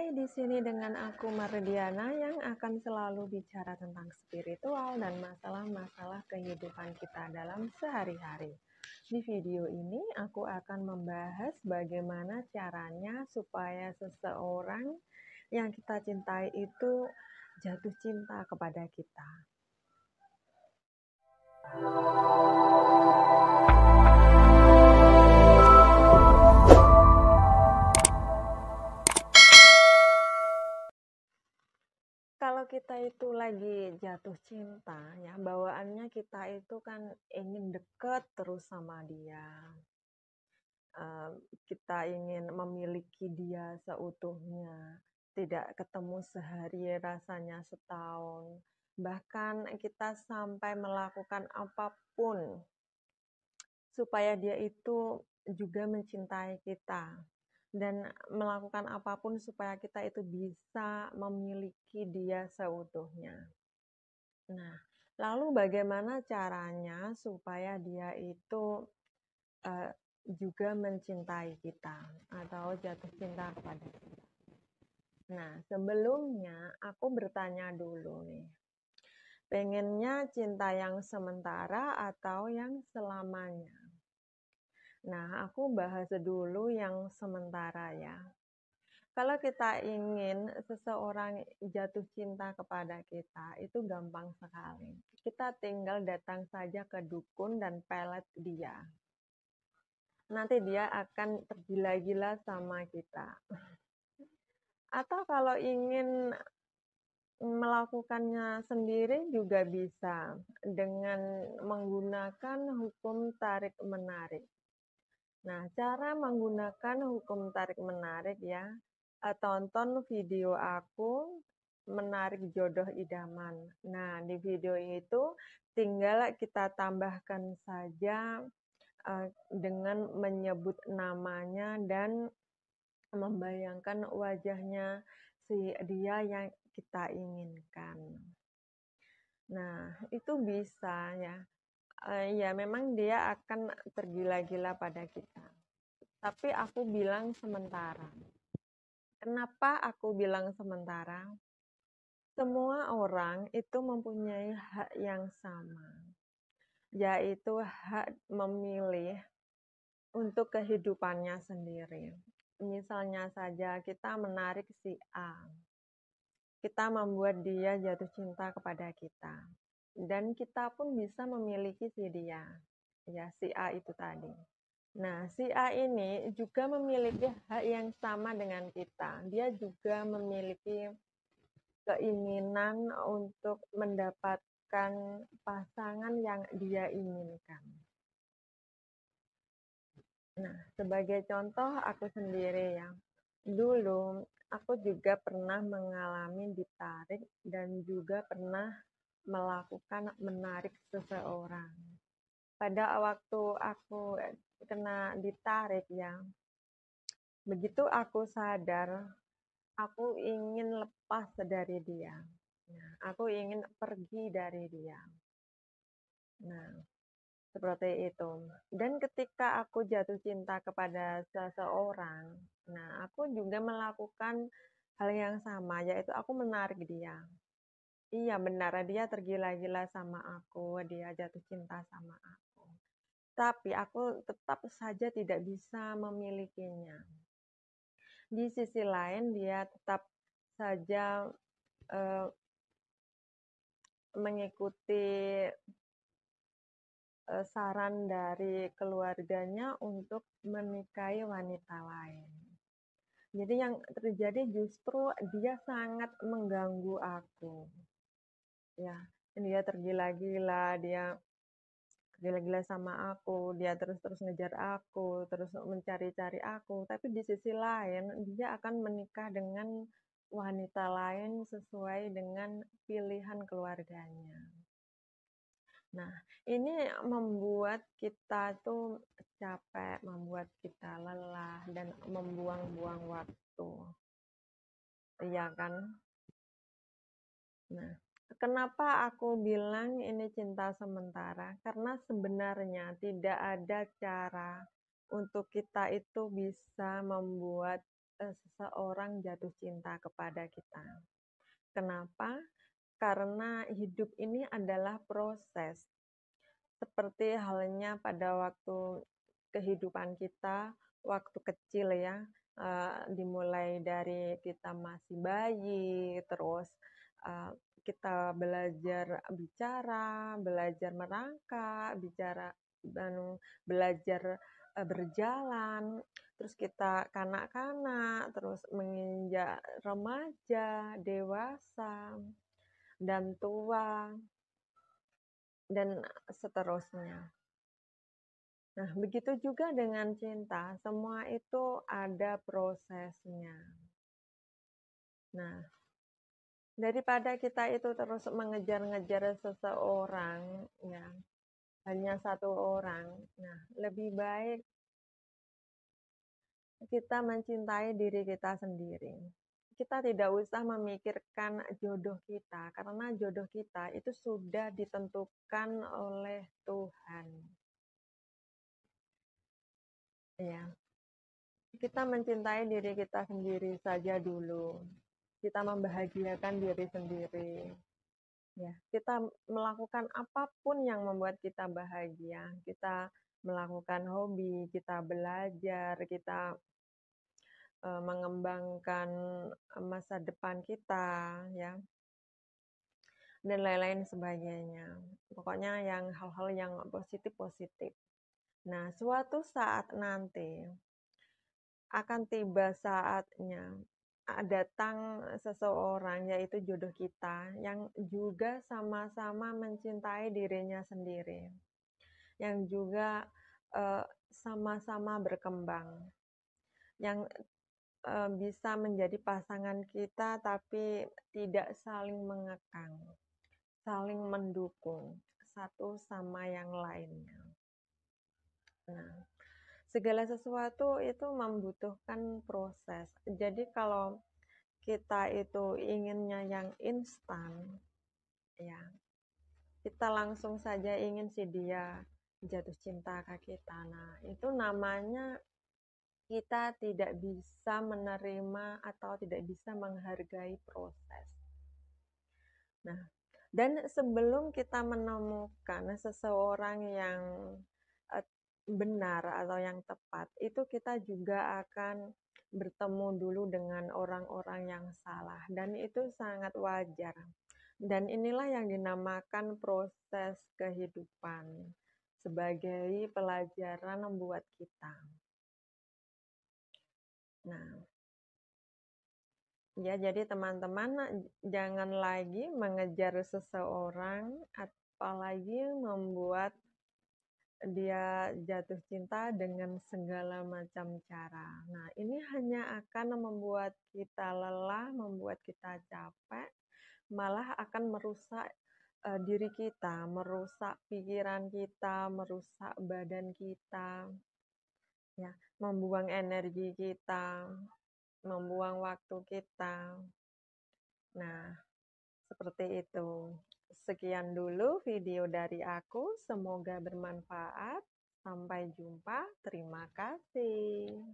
Hai, di sini dengan aku Mardiana yang akan selalu bicara tentang spiritual dan masalah-masalah kehidupan kita dalam sehari-hari. Di video ini aku akan membahas bagaimana caranya supaya seseorang yang kita cintai itu jatuh cinta kepada kita. Kalau kita itu lagi jatuh cinta, ya bawaannya kita itu kan ingin deket terus sama dia. Kita ingin memiliki dia seutuhnya, tidak ketemu sehari rasanya setahun. Bahkan kita sampai melakukan apapun supaya dia itu juga mencintai kita. Dan melakukan apapun supaya kita itu bisa memiliki dia seutuhnya. Nah, lalu bagaimana caranya supaya dia itu juga mencintai kita atau jatuh cinta kepada kita? Nah, sebelumnya aku bertanya dulu nih, pengennya cinta yang sementara atau yang selamanya? Nah, aku bahas dulu yang sementara ya. Kalau kita ingin seseorang jatuh cinta kepada kita, itu gampang sekali. Kita tinggal datang saja ke dukun dan pelet dia. Nanti dia akan tergila-gila sama kita. Atau kalau ingin melakukannya sendiri juga bisa dengan menggunakan hukum tarik-menarik. Nah, cara menggunakan hukum tarik-menarik ya, tonton video aku menarik jodoh idaman. Nah, di video itu tinggal kita tambahkan saja dengan menyebut namanya dan membayangkan wajahnya si dia yang kita inginkan. Nah, itu bisa ya. Ya memang dia akan tergila-gila pada kita. Tapi aku bilang sementara. Kenapa aku bilang sementara? Semua orang itu mempunyai hak yang sama, yaitu hak memilih untuk kehidupannya sendiri. Misalnya saja kita menarik si A, kita membuat dia jatuh cinta kepada kita, dan kita pun bisa memiliki si dia, ya si A itu tadi. Nah, si A ini juga memiliki hak yang sama dengan kita. Dia juga memiliki keinginan untuk mendapatkan pasangan yang dia inginkan. Nah, sebagai contoh aku sendiri ya. Dulu aku juga pernah mengalami ditarik dan juga pernah melakukan menarik seseorang. Pada waktu aku kena ditarik ya, begitu aku sadar, aku ingin lepas dari dia. Nah, aku ingin pergi dari dia. Nah, seperti itu. Dan ketika aku jatuh cinta kepada seseorang, nah aku juga melakukan hal yang sama, yaitu aku menarik dia. Iya benar, dia tergila-gila sama aku, dia jatuh cinta sama aku. Tapi aku tetap saja tidak bisa memilikinya. Di sisi lain, dia tetap saja mengikuti saran dari keluarganya untuk menikahi wanita lain. Jadi yang terjadi justru dia sangat mengganggu aku. Ya, dia tergila-gila, dia tergila-gila sama aku, dia terus-terus ngejar aku, terus mencari-cari aku. Tapi di sisi lain, dia akan menikah dengan wanita lain sesuai dengan pilihan keluarganya. Nah, ini membuat kita tuh capek, membuat kita lelah, dan membuang-buang waktu. Iya kan? Nah, kenapa aku bilang ini cinta sementara? Karena sebenarnya tidak ada cara untuk kita itu bisa membuat seseorang jatuh cinta kepada kita. Kenapa? Karena hidup ini adalah proses. Seperti halnya pada waktu kehidupan kita, waktu kecil ya, dimulai dari kita masih bayi, terus, eee, kita belajar bicara, belajar merangkak, belajar, berjalan, terus kita kanak-kanak, terus menginjak remaja, dewasa, dan tua, dan seterusnya. Nah, begitu juga dengan cinta, semua itu ada prosesnya. Nah, daripada kita itu terus mengejar-ngejar seseorang, ya, hanya satu orang, nah, lebih baik kita mencintai diri kita sendiri. Kita tidak usah memikirkan jodoh kita, karena jodoh kita itu sudah ditentukan oleh Tuhan. Ya, kita mencintai diri kita sendiri saja dulu. Kita membahagiakan diri sendiri. Ya, kita melakukan apapun yang membuat kita bahagia. Kita melakukan hobi, kita belajar, kita mengembangkan masa depan kita, ya, dan lain-lain sebagainya. Pokoknya yang hal-hal yang positif-positif. Nah, suatu saat nanti akan tiba saatnya datang seseorang, yaitu jodoh kita, yang juga sama-sama mencintai dirinya sendiri, yang juga sama-sama berkembang, yang bisa menjadi pasangan kita tapi tidak saling mengekang, saling mendukung satu sama yang lainnya. Nah, segala sesuatu itu membutuhkan proses. Jadi kalau kita itu inginnya yang instan, ya, kita langsung saja ingin si dia jatuh cinta ke kita. Nah, itu namanya kita tidak bisa menerima atau tidak bisa menghargai proses. Nah, dan sebelum kita menemukan seseorang yang benar atau yang tepat, itu kita juga akan bertemu dulu dengan orang-orang yang salah, dan itu sangat wajar. Dan inilah yang dinamakan proses kehidupan sebagai pelajaran membuat kita. Nah, ya, jadi teman-teman jangan lagi mengejar seseorang, apalagi membuat dia jatuh cinta dengan segala macam cara. Nah, ini hanya akan membuat kita lelah, membuat kita capek, malah akan merusak diri kita, merusak pikiran kita, merusak badan kita, ya, membuang energi kita, membuang waktu kita. Nah, seperti itu. Sekian dulu video dari aku, semoga bermanfaat. Sampai jumpa, terima kasih.